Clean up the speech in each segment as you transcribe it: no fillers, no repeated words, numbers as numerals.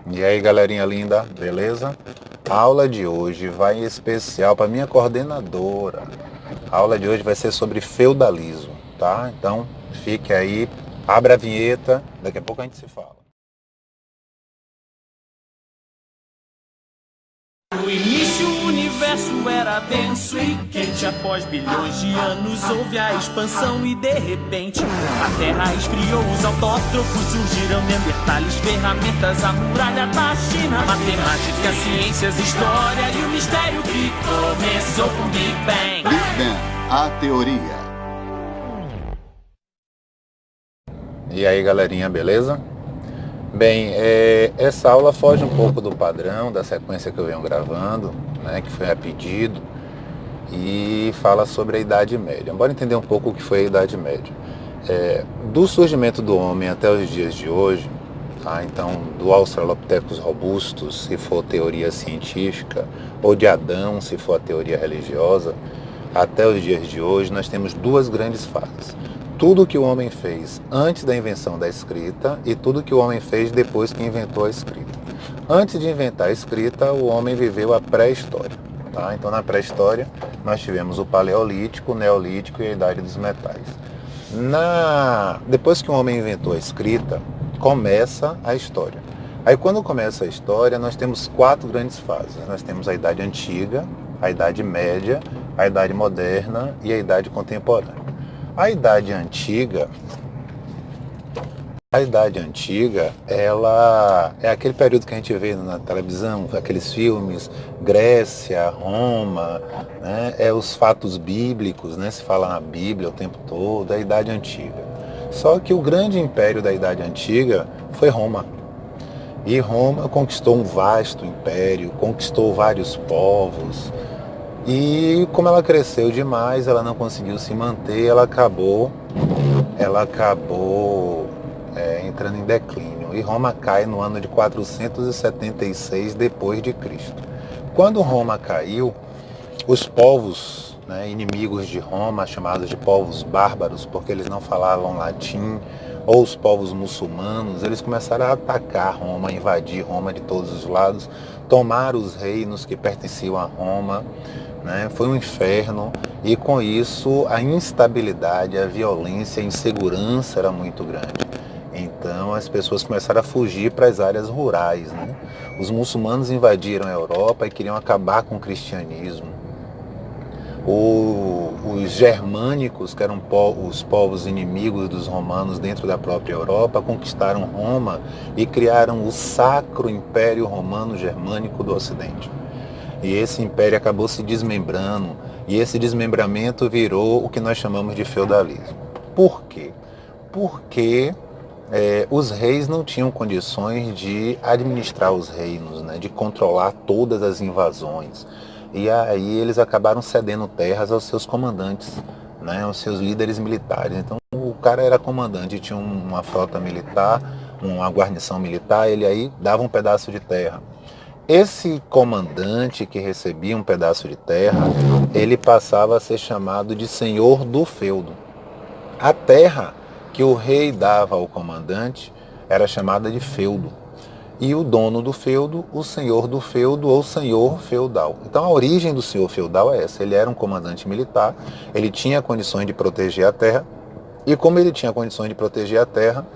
E aí, galerinha linda, beleza? A aula de hoje vai em especial para minha coordenadora. A aula de hoje vai ser sobre feudalismo, tá? Então, fique aí, abra a vinheta, daqui a pouco a gente se fala. No início o universo era denso e quente. Após bilhões de anos houve a expansão e de repente a Terra esfriou. Os autótrofos surgiram, neandertales, ferramentas, a muralha da China, matemática, ciências, história e o mistério que começou com Big Bang. Big Bang, a teoria. E aí, galerinha, beleza? Bem, essa aula foge um pouco do padrão, da sequência que eu venho gravando, né, que foi a pedido, e fala sobre a Idade Média. Bora entender um pouco o que foi a Idade Média. Do surgimento do homem até os dias de hoje, tá? Então, do Australopithecus robustus, se for teoria científica, ou de Adão, se for a teoria religiosa, até os dias de hoje, nós temos duas grandes fases. Tudo que o homem fez antes da invenção da escrita e tudo que o homem fez depois que inventou a escrita. Antes de inventar a escrita, o homem viveu a pré-história. Tá? Então, na pré-história, nós tivemos o Paleolítico, o Neolítico e a Idade dos Metais. Depois que o homem inventou a escrita, começa a história. Aí, quando começa a história, nós temos quatro grandes fases. Nós temos a Idade Antiga, a Idade Média, a Idade Moderna e a Idade Contemporânea. A Idade Antiga, ela é aquele período que a gente vê na televisão, aqueles filmes, Grécia, Roma, né? Os fatos bíblicos, né? Se fala na Bíblia o tempo todo, é a Idade Antiga. Só que o grande império da Idade Antiga foi Roma. E Roma conquistou um vasto império, conquistou vários povos. E como ela cresceu demais, ela não conseguiu se manter, ela acabou entrando em declínio. E Roma cai no ano de 476 depois de Cristo. Quando Roma caiu, os povos, né, inimigos de Roma, chamados de povos bárbaros, porque eles não falavam latim, ou os povos muçulmanos, eles começaram a atacar Roma, invadir Roma de todos os lados, tomar os reinos que pertenciam a Roma, né? Foi um inferno e com isso a instabilidade, a violência, a insegurança era muito grande. Então as pessoas começaram a fugir para as áreas rurais, né? Os muçulmanos invadiram a Europa e queriam acabar com o cristianismo. Os germânicos, que eram os povos inimigos dos romanos dentro da própria Europa, conquistaram Roma e criaram o Sacro Império Romano Germânico do Ocidente. E esse império acabou se desmembrando, e esse desmembramento virou o que nós chamamos de feudalismo. Por quê? Porque os reis não tinham condições de administrar os reinos, né, de controlar todas as invasões. E aí eles acabaram cedendo terras aos seus comandantes, né, aos seus líderes militares. Então o cara era comandante, tinha uma frota militar, uma guarnição militar, ele aí dava um pedaço de terra. Esse comandante que recebia um pedaço de terra, ele passava a ser chamado de senhor do feudo. A terra que o rei dava ao comandante era chamada de feudo. E o dono do feudo, o senhor do feudo ou senhor feudal. Então a origem do senhor feudal é essa. Ele era um comandante militar, ele tinha condições de proteger a terra, e como ele tinha condições de proteger a terra,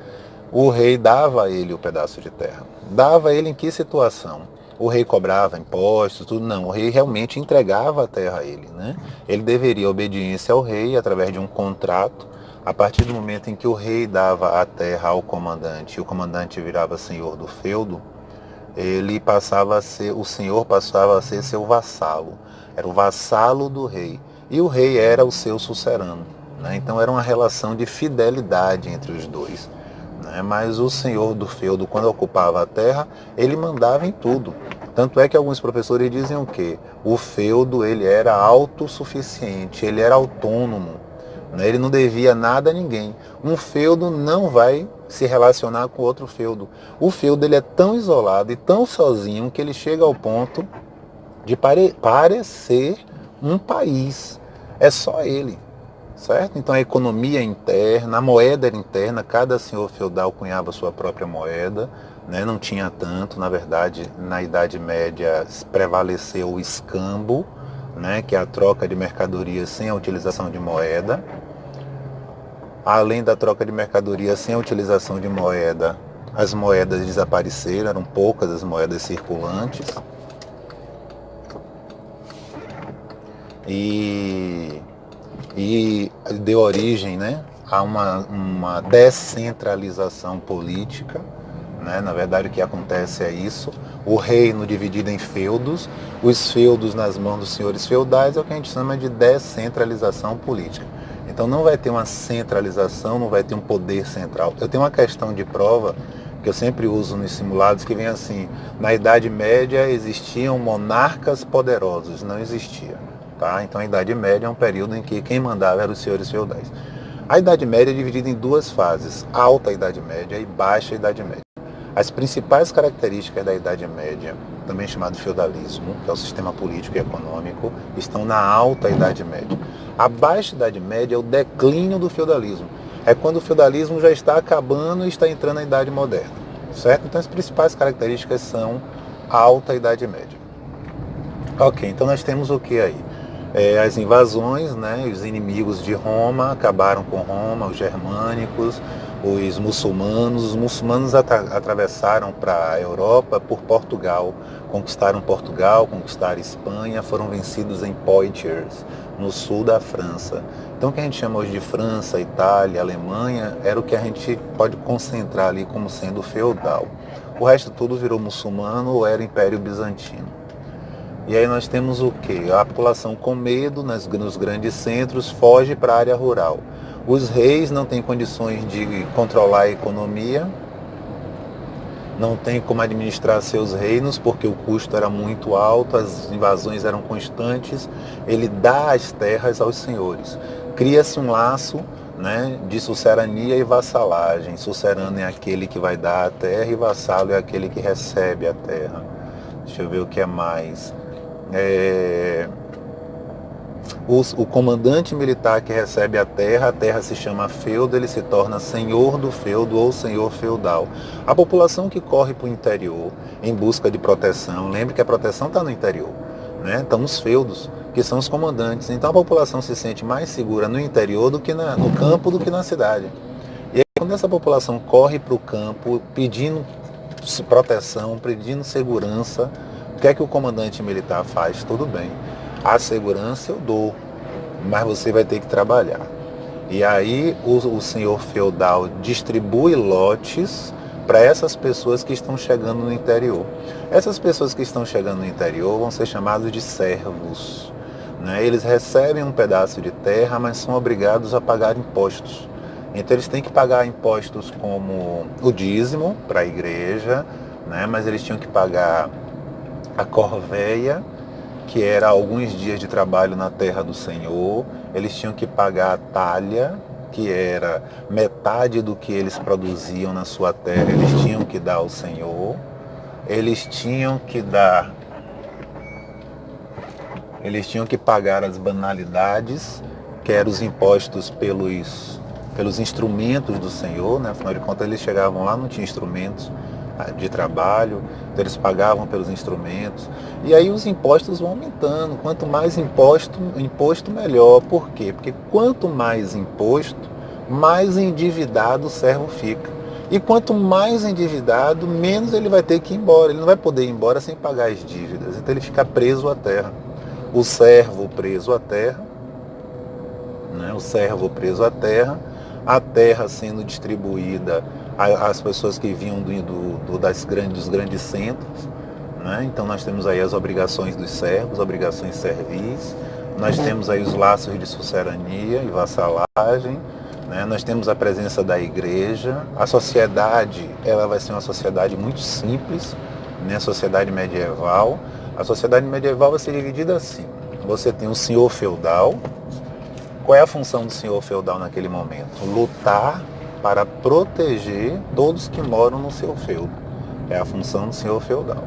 o rei dava a ele o pedaço de terra. Dava a ele em que situação? O rei cobrava impostos, tudo não. O rei realmente entregava a terra a ele, né? Ele deveria obediência ao rei através de um contrato. A partir do momento em que o rei dava a terra ao comandante e o comandante virava senhor do feudo, o senhor passava a ser seu vassalo. Era o vassalo do rei. E o rei era o seu sucerano, né? Então era uma relação de fidelidade entre os dois. Mas o senhor do feudo, quando ocupava a terra, ele mandava em tudo. Tanto é que alguns professores diziam que o feudo ele era autossuficiente, ele era autônomo, né? Ele não devia nada a ninguém. Um feudo não vai se relacionar com outro feudo. O feudo ele é tão isolado e tão sozinho que ele chega ao ponto de parecer um país. É só ele. Certo? Então a economia interna, a moeda era interna, cada senhor feudal cunhava sua própria moeda, né? Não tinha tanto, na verdade, na Idade Média prevaleceu o escambo, né? Que é a troca de mercadorias sem a utilização de moeda. Além da troca de mercadorias sem a utilização de moeda, as moedas desapareceram, eram poucas as moedas circulantes. E deu origem, né, a uma descentralização política, né? Na verdade, o que acontece é isso: o reino dividido em feudos, os feudos nas mãos dos senhores feudais, é o que a gente chama de descentralização política. Então não vai ter uma centralização, não vai ter um poder central. Eu tenho uma questão de prova que eu sempre uso nos simulados, que vem assim: na Idade Média existiam monarcas poderosos. Não existia. Tá? Então a Idade Média é um período em que quem mandava eram os senhores feudais. A Idade Média é dividida em duas fases: Alta Idade Média e Baixa Idade Média. As principais características da Idade Média, também chamado feudalismo, que é o sistema político e econômico, estão na Alta Idade Média. A Baixa Idade Média é o declínio do feudalismo. É quando o feudalismo já está acabando e está entrando na Idade Moderna. Certo? Então as principais características são a Alta Idade Média. Ok, então nós temos o que aí? As invasões, né? Os inimigos de Roma acabaram com Roma, os germânicos, os muçulmanos. Os muçulmanos atravessaram para a Europa por Portugal, conquistaram Espanha, foram vencidos em Poitiers, no sul da França. Então o que a gente chama hoje de França, Itália, Alemanha, era o que a gente pode concentrar ali como sendo feudal. O resto tudo virou muçulmano ou era Império Bizantino. E aí nós temos o quê? A população com medo nos grandes centros foge para a área rural. Os reis não têm condições de controlar a economia, não tem como administrar seus reinos porque o custo era muito alto, as invasões eram constantes. Ele dá as terras aos senhores. Cria-se um laço, né, de sucerania e vassalagem. Sucerano é aquele que vai dar a terra e vassalo é aquele que recebe a terra. Deixa eu ver o que é mais. O comandante militar que recebe a terra se chama feudo, ele se torna senhor do feudo ou senhor feudal. A população que corre para o interior em busca de proteção, lembre que a proteção está no interior, né? Estão os feudos, que são os comandantes. Então a população se sente mais segura no interior do que no campo do que na cidade. E aí, quando essa população corre para o campo pedindo proteção, pedindo segurança, o que é que o comandante militar faz? Tudo bem, a segurança eu dou, mas você vai ter que trabalhar. E aí o senhor feudal distribui lotes para essas pessoas que estão chegando no interior. Essas pessoas que estão chegando no interior vão ser chamados de servos, né? Eles recebem um pedaço de terra, mas são obrigados a pagar impostos. Então eles têm que pagar impostos como o dízimo para a igreja, né? Mas eles tinham que pagar a corvéia, que era alguns dias de trabalho na terra do Senhor. Eles tinham que pagar a talha, que era metade do que eles produziam na sua terra, eles tinham que dar ao Senhor. Eles tinham que pagar as banalidades, que eram os impostos pelos instrumentos do Senhor, né? Afinal de contas, eles chegavam lá, não tinha instrumentos de trabalho, então eles pagavam pelos instrumentos. E aí os impostos vão aumentando. Quanto mais imposto melhor. Por quê? Porque quanto mais imposto, mais endividado o servo fica. E quanto mais endividado, menos ele vai ter que ir embora. Ele não vai poder ir embora sem pagar as dívidas. Então ele fica preso à terra. O servo preso à terra, né? O servo preso à terra, a terra sendo distribuída às pessoas que vinham dos grandes centros, né? Então nós temos aí as obrigações dos servos, obrigações servis, nós temos aí os laços de sucerania e vassalagem, né? Nós temos a presença da igreja. A sociedade, ela vai ser uma sociedade muito simples, né? A sociedade medieval. A sociedade medieval vai ser dividida assim: você tem um senhor feudal. Qual é a função do senhor feudal naquele momento? Lutar para proteger todos que moram no seu feudo. É a função do senhor feudal.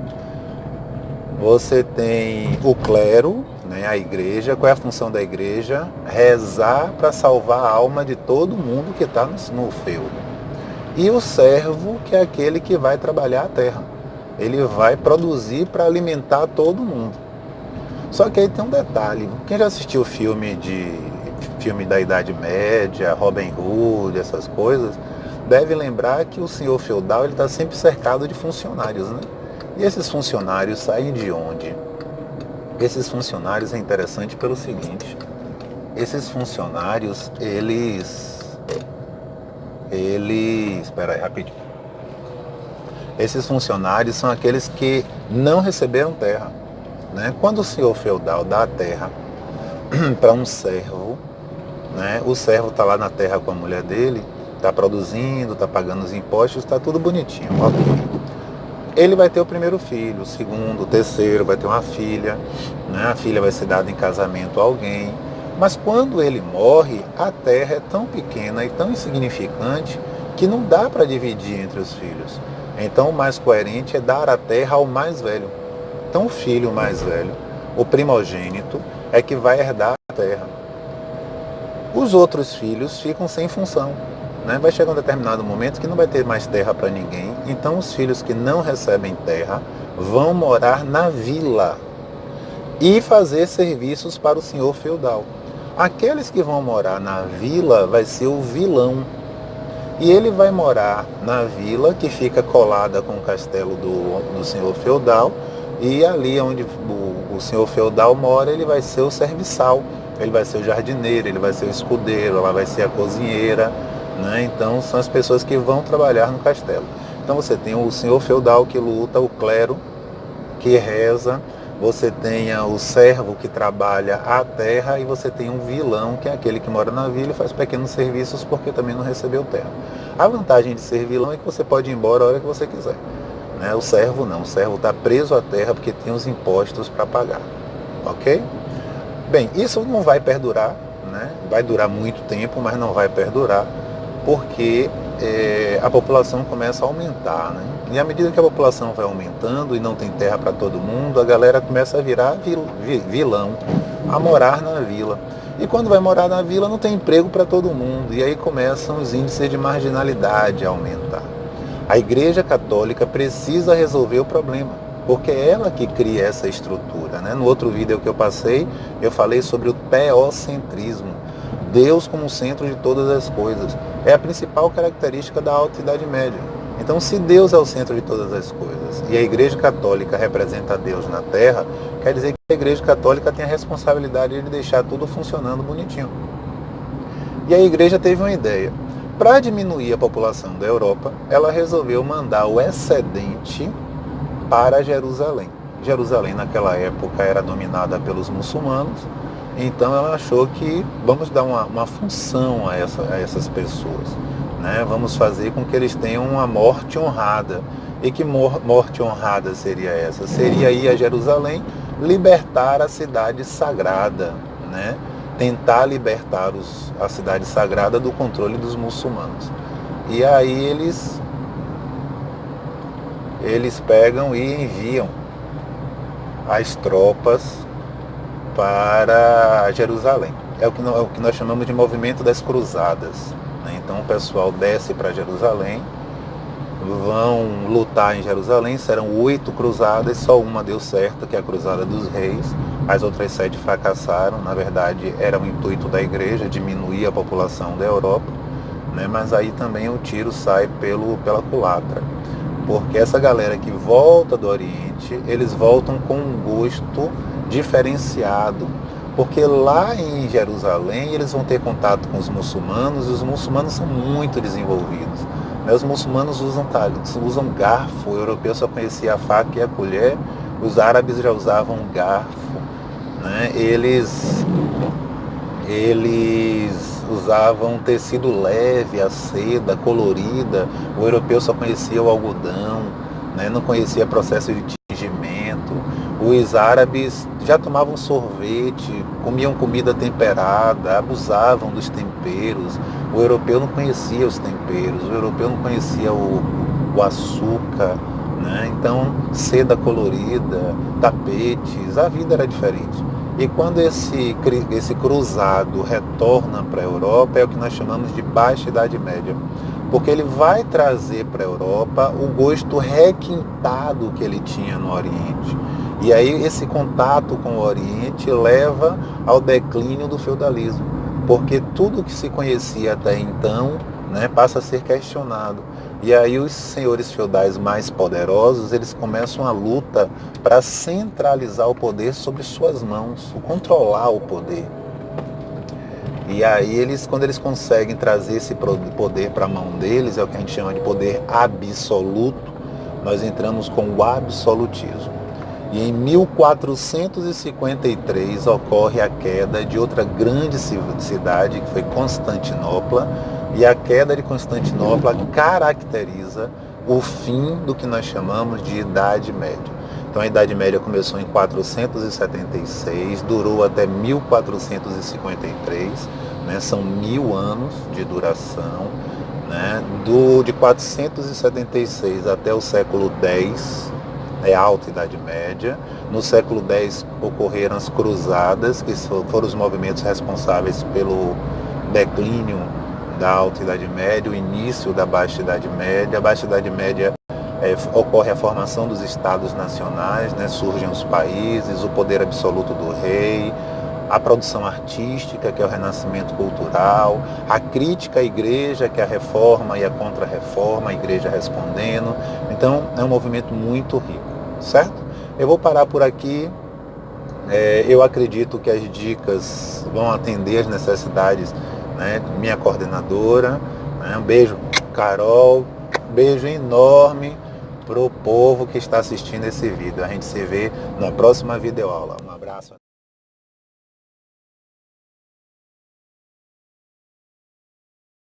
Você tem o clero, né, a igreja. Qual é a função da igreja? Rezar para salvar a alma de todo mundo que está no feudo. e o servo, que é aquele que vai trabalhar a terra. Ele vai produzir para alimentar todo mundo. Só que aí tem um detalhe. Quem já assistiu filme da Idade Média, Robin Hood, essas coisas, deve lembrar que o senhor feudal está sempre cercado de funcionários, né? E esses funcionários saem de onde? Esses funcionários é interessante pelo seguinte: esses funcionários, espera aí, rapidinho. Esses funcionários são aqueles que não receberam terra, né? Quando o senhor feudal dá a terra para um servo, né? O servo está lá na terra com a mulher dele, está produzindo, está pagando os impostos, está tudo bonitinho, ok. Ele vai ter o primeiro filho, o segundo, o terceiro, vai ter uma filha, né? A filha vai ser dada em casamento a alguém. Mas quando ele morre, a terra é tão pequena e tão insignificante que não dá para dividir entre os filhos. Então o mais coerente é dar a terra ao mais velho. Então o filho mais velho, o primogênito, é que vai herdar a terra. Os outros filhos ficam sem função, né? Vai chegar um determinado momento que não vai ter mais terra para ninguém. Então os filhos que não recebem terra vão morar na vila e fazer serviços para o senhor feudal. Aqueles que vão morar na vila vai ser o vilão. E ele vai morar na vila, que fica colada com o castelo do senhor feudal, e ali onde o senhor feudal mora, ele vai ser o serviçal, ele vai ser o jardineiro, ele vai ser o escudeiro, ela vai ser a cozinheira, né? Então são as pessoas que vão trabalhar no castelo. Então você tem o senhor feudal que luta, o clero que reza, você tem o servo que trabalha a terra e você tem um vilão, que é aquele que mora na vila e faz pequenos serviços porque também não recebeu terra. A vantagem de ser vilão é que você pode ir embora a hora que você quiser, né? O servo não, o servo está preso à terra porque tem os impostos para pagar, ok? Bem, isso não vai perdurar, né? Vai durar muito tempo, mas não vai perdurar porque a população começa a aumentar, né? E à medida que a população vai aumentando e não tem terra para todo mundo, a galera começa a virar vilão, a morar na vila. E quando vai morar na vila não tem emprego para todo mundo, e aí começam os índices de marginalidade a aumentar. A Igreja Católica precisa resolver o problema, porque é ela que cria essa estrutura, né? No outro vídeo que eu passei, eu falei sobre o teocentrismo. Deus como centro de todas as coisas. É a principal característica da Alta Idade Média. Então, se Deus é o centro de todas as coisas e a Igreja Católica representa Deus na Terra, quer dizer que a Igreja Católica tem a responsabilidade de deixar tudo funcionando bonitinho. E a Igreja teve uma ideia. Para diminuir a população da Europa, ela resolveu mandar o excedente para Jerusalém. Jerusalém, naquela época, era dominada pelos muçulmanos. Então ela achou que vamos dar uma função a essas pessoas, né? Vamos fazer com que eles tenham uma morte honrada. E que morte honrada seria essa? Seria ir a Jerusalém, libertar a cidade sagrada, né? Tentar libertar a cidade sagrada do controle dos muçulmanos. E aí eles pegam e enviam as tropas para Jerusalém. É o que nós chamamos de movimento das cruzadas, né? Então o pessoal desce para Jerusalém, vão lutar em Jerusalém, serão 8 cruzadas, só uma deu certo, que é a Cruzada dos Reis, as outras 7 fracassaram. Na verdade era o intuito da igreja, diminuir a população da Europa, né? Mas aí também o tiro sai pela culatra, porque essa galera que volta do Oriente, eles voltam com um gosto diferenciado, porque lá em Jerusalém eles vão ter contato com os muçulmanos, e os muçulmanos são muito desenvolvidos, né? Os muçulmanos usam garfo, o europeu só conhecia a faca e a colher, os árabes já usavam garfo, né? Eles usavam tecido leve, a seda colorida, o europeu só conhecia o algodão, né? Não conhecia processo de tingimento. Os árabes já tomavam sorvete, comiam comida temperada, abusavam dos temperos. O europeu não conhecia os temperos, o europeu não conhecia o açúcar, né? Então, seda colorida, tapetes, a vida era diferente. E quando esse cruzado retorna para a Europa, é o que nós chamamos de Baixa Idade Média. porque ele vai trazer para a Europa o gosto requintado que ele tinha no Oriente. E aí esse contato com o Oriente leva ao declínio do feudalismo, porque tudo que se conhecia até então, né, passa a ser questionado. E aí os senhores feudais mais poderosos, eles começam a luta para centralizar o poder sobre suas mãos, controlar o poder. E aí quando eles conseguem trazer esse poder para a mão deles, é o que a gente chama de poder absoluto, nós entramos com o absolutismo. E em 1453 ocorre a queda de outra grande cidade, que foi Constantinopla, e a queda de Constantinopla caracteriza o fim do que nós chamamos de Idade Média. Então a Idade Média começou em 476, durou até 1453, né? São 1000 anos de duração, né? De 476 até o século X, é a Alta Idade Média. No século X ocorreram as Cruzadas, que foram os movimentos responsáveis pelo declínio da Alta Idade Média, o início da Baixa Idade Média. A Baixa Idade Média ocorre a formação dos estados nacionais, né? Surgem os países, o poder absoluto do rei, a produção artística, que é o renascimento cultural, a crítica à igreja, que é a reforma e a contra-reforma, a igreja respondendo. Então é um movimento muito rico, certo? Eu vou parar por aqui. Eu acredito que as dicas vão atender as necessidades, né, minha coordenadora, né? Um beijo, Carol, beijo enorme para o povo que está assistindo esse vídeo. A gente se vê na próxima videoaula.